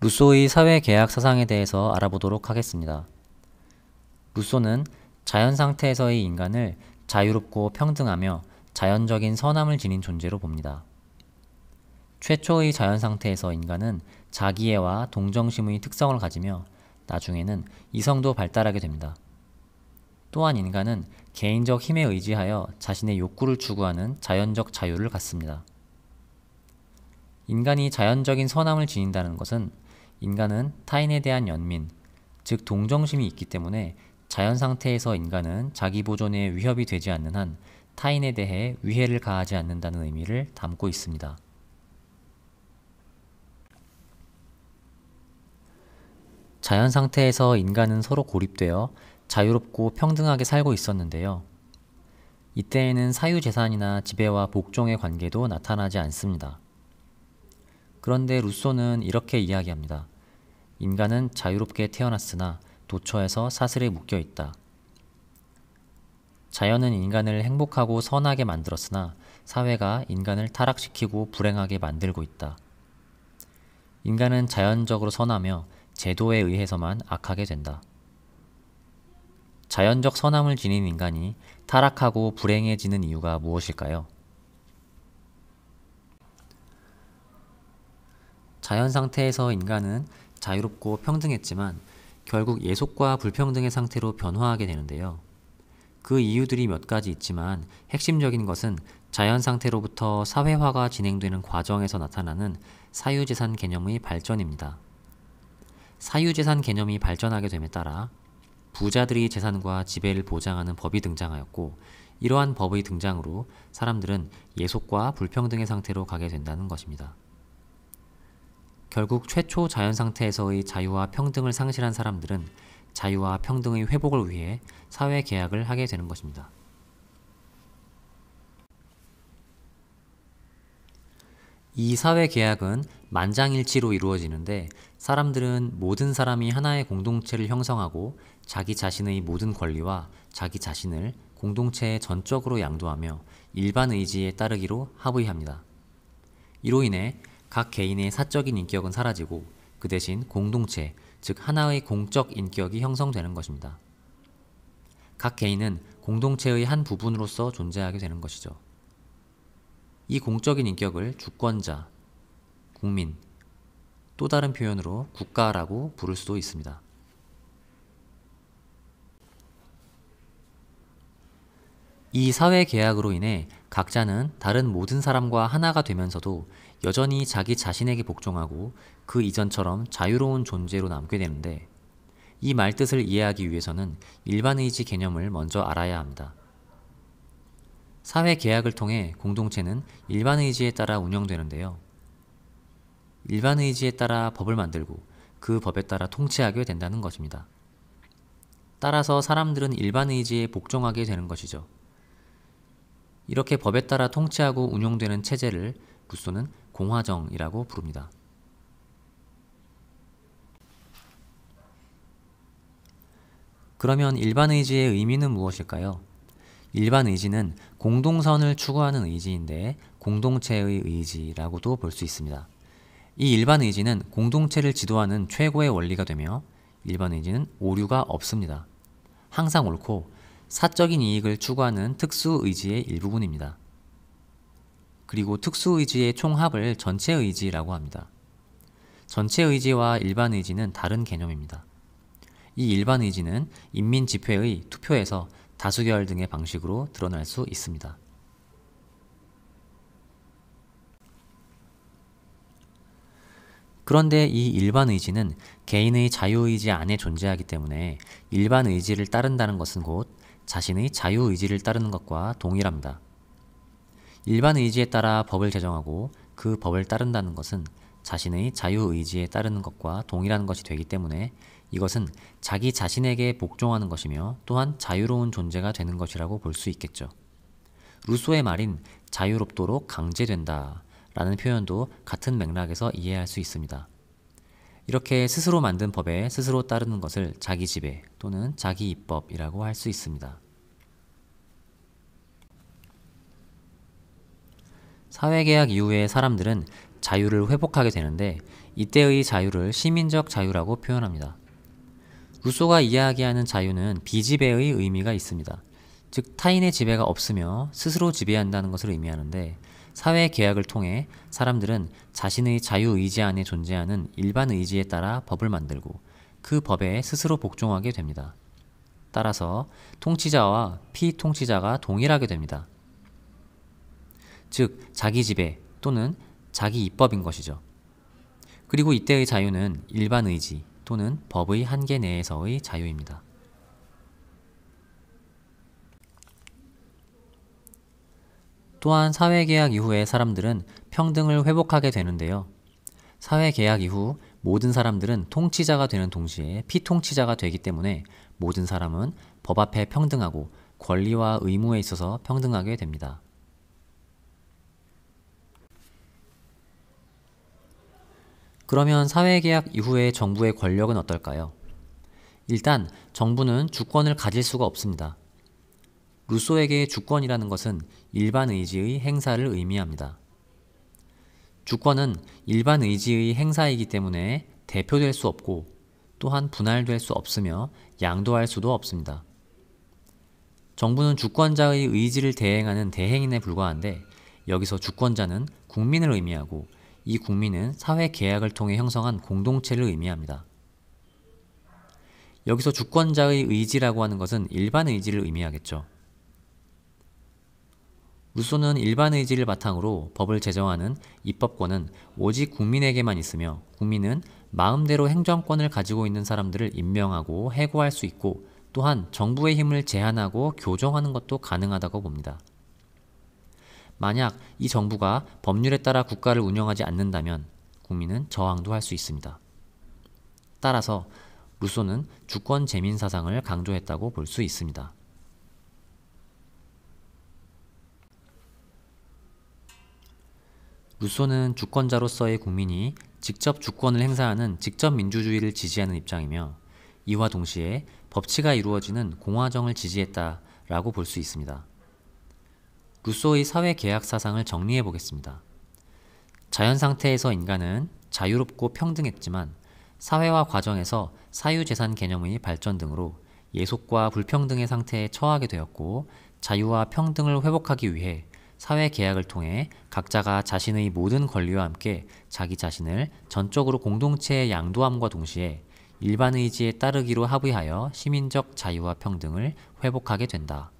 루소의 사회계약 사상에 대해서 알아보도록 하겠습니다. 루소는 자연 상태에서의 인간을 자유롭고 평등하며 자연적인 선함을 지닌 존재로 봅니다. 최초의 자연 상태에서 인간은 자기애와 동정심의 특성을 가지며 나중에는 이성도 발달하게 됩니다. 또한 인간은 개인적 힘에 의지하여 자신의 욕구를 추구하는 자연적 자유를 갖습니다. 인간이 자연적인 선함을 지닌다는 것은 인간은 타인에 대한 연민, 즉 동정심이 있기 때문에 자연 상태에서 인간은 자기 보존에 위협이 되지 않는 한 타인에 대해 위해를 가하지 않는다는 의미를 담고 있습니다. 자연 상태에서 인간은 서로 고립되어 자유롭고 평등하게 살고 있었는데요. 이때에는 사유재산이나 지배와 복종의 관계도 나타나지 않습니다. 그런데 루소는 이렇게 이야기합니다. 인간은 자유롭게 태어났으나 도처에서 사슬에 묶여 있다. 자연은 인간을 행복하고 선하게 만들었으나 사회가 인간을 타락시키고 불행하게 만들고 있다. 인간은 자연적으로 선하며 제도에 의해서만 악하게 된다. 자연적 선함을 지닌 인간이 타락하고 불행해지는 이유가 무엇일까요? 자연 상태에서 인간은 자유롭고 평등했지만 결국 예속과 불평등의 상태로 변화하게 되는데요. 그 이유들이 몇 가지 있지만 핵심적인 것은 자연 상태로부터 사회화가 진행되는 과정에서 나타나는 사유재산 개념의 발전입니다. 사유재산 개념이 발전하게 됨에 따라 부자들이 재산과 지배를 보장하는 법이 등장하였고, 이러한 법의 등장으로 사람들은 예속과 불평등의 상태로 가게 된다는 것입니다. 결국 최초 자연 상태에서의 자유와 평등을 상실한 사람들은 자유와 평등의 회복을 위해 사회 계약을 하게 되는 것입니다. 이 사회 계약은 만장일치로 이루어지는데 사람들은 모든 사람이 하나의 공동체를 형성하고 자기 자신의 모든 권리와 자기 자신을 공동체에 전적으로 양도하며 일반 의지에 따르기로 합의합니다. 이로 인해 각 개인의 사적인 인격은 사라지고 그 대신 공동체, 즉 하나의 공적 인격이 형성되는 것입니다. 각 개인은 공동체의 한 부분으로서 존재하게 되는 것이죠. 이 공적인 인격을 주권자, 국민, 또 다른 표현으로 국가라고 부를 수도 있습니다. 이 사회 계약으로 인해 각자는 다른 모든 사람과 하나가 되면서도 여전히 자기 자신에게 복종하고 그 이전처럼 자유로운 존재로 남게 되는데, 이 말뜻을 이해하기 위해서는 일반의지 개념을 먼저 알아야 합니다. 사회 계약을 통해 공동체는 일반의지에 따라 운영되는데요. 일반의지에 따라 법을 만들고 그 법에 따라 통치하게 된다는 것입니다. 따라서 사람들은 일반의지에 복종하게 되는 것이죠. 이렇게 법에 따라 통치하고 운용되는 체제를 루소는 공화정이라고 부릅니다. 그러면 일반의지의 의미는 무엇일까요? 일반의지는 공동선을 추구하는 의지인데 공동체의 의지라고도 볼 수 있습니다. 이 일반의지는 공동체를 지도하는 최고의 원리가 되며 일반의지는 오류가 없습니다. 항상 옳고 사적인 이익을 추구하는 특수의지의 일부분입니다. 그리고 특수의지의 총합을 전체의지라고 합니다. 전체의지와 일반의지는 다른 개념입니다. 이 일반의지는 인민집회의 투표에서 다수결 등의 방식으로 드러날 수 있습니다. 그런데 이 일반의지는 개인의 자유의지 안에 존재하기 때문에 일반의지를 따른다는 것은 곧 자신의 자유의지를 따르는 것과 동일합니다. 일반의지에 따라 법을 제정하고 그 법을 따른다는 것은 자신의 자유의지에 따르는 것과 동일한 것이 되기 때문에 이것은 자기 자신에게 복종하는 것이며 또한 자유로운 존재가 되는 것이라고 볼 수 있겠죠. 루소의 말인 자유롭도록 강제된다 라는 표현도 같은 맥락에서 이해할 수 있습니다. 이렇게 스스로 만든 법에 스스로 따르는 것을 자기 지배 또는 자기 입법이라고 할 수 있습니다. 사회계약 이후에 사람들은 자유를 회복하게 되는데 이때의 자유를 시민적 자유라고 표현합니다. 루소가 이야기하는 자유는 비지배의 의미가 있습니다. 즉 타인의 지배가 없으며 스스로 지배한다는 것을 의미하는데 사회 계약을 통해 사람들은 자신의 자유의지 안에 존재하는 일반 의지에 따라 법을 만들고 그 법에 스스로 복종하게 됩니다. 따라서 통치자와 피통치자가 동일하게 됩니다. 즉 자기 지배 또는 자기 입법인 것이죠. 그리고 이때의 자유는 일반 의지 또는 법의 한계 내에서의 자유입니다. 또한 사회계약 이후에 사람들은 평등을 회복하게 되는데요. 사회계약 이후 모든 사람들은 통치자가 되는 동시에 피통치자가 되기 때문에 모든 사람은 법 앞에 평등하고 권리와 의무에 있어서 평등하게 됩니다. 그러면 사회계약 이후의 정부의 권력은 어떨까요? 일단 정부는 주권을 가질 수가 없습니다. 루소에게 주권이라는 것은 일반 의지의 행사를 의미합니다. 주권은 일반 의지의 행사이기 때문에 대표될 수 없고 또한 분할될 수 없으며 양도할 수도 없습니다. 정부는 주권자의 의지를 대행하는 대행인에 불과한데 여기서 주권자는 국민을 의미하고 이 국민은 사회 계약을 통해 형성한 공동체를 의미합니다. 여기서 주권자의 의지라고 하는 것은 일반 의지를 의미하겠죠. 루소는 일반 의지를 바탕으로 법을 제정하는 입법권은 오직 국민에게만 있으며 국민은 마음대로 행정권을 가지고 있는 사람들을 임명하고 해고할 수 있고 또한 정부의 힘을 제한하고 교정하는 것도 가능하다고 봅니다. 만약 이 정부가 법률에 따라 국가를 운영하지 않는다면 국민은 저항도 할 수 있습니다. 따라서 루소는 주권 재민 사상을 강조했다고 볼 수 있습니다. 루소는 주권자로서의 국민이 직접 주권을 행사하는 직접 민주주의를 지지하는 입장이며 이와 동시에 법치가 이루어지는 공화정을 지지했다라고 볼 수 있습니다. 루소의 사회계약 사상을 정리해 보겠습니다. 자연 상태에서 인간은 자유롭고 평등했지만 사회화 과정에서 사유재산 개념의 발전 등으로 예속과 불평등의 상태에 처하게 되었고 자유와 평등을 회복하기 위해 사회계약을 통해 각자가 자신의 모든 권리와 함께 자기 자신을 전적으로 공동체에 양도함과 동시에 일반 의지에 따르기로 합의하여 시민적 자유와 평등을 회복하게 된다.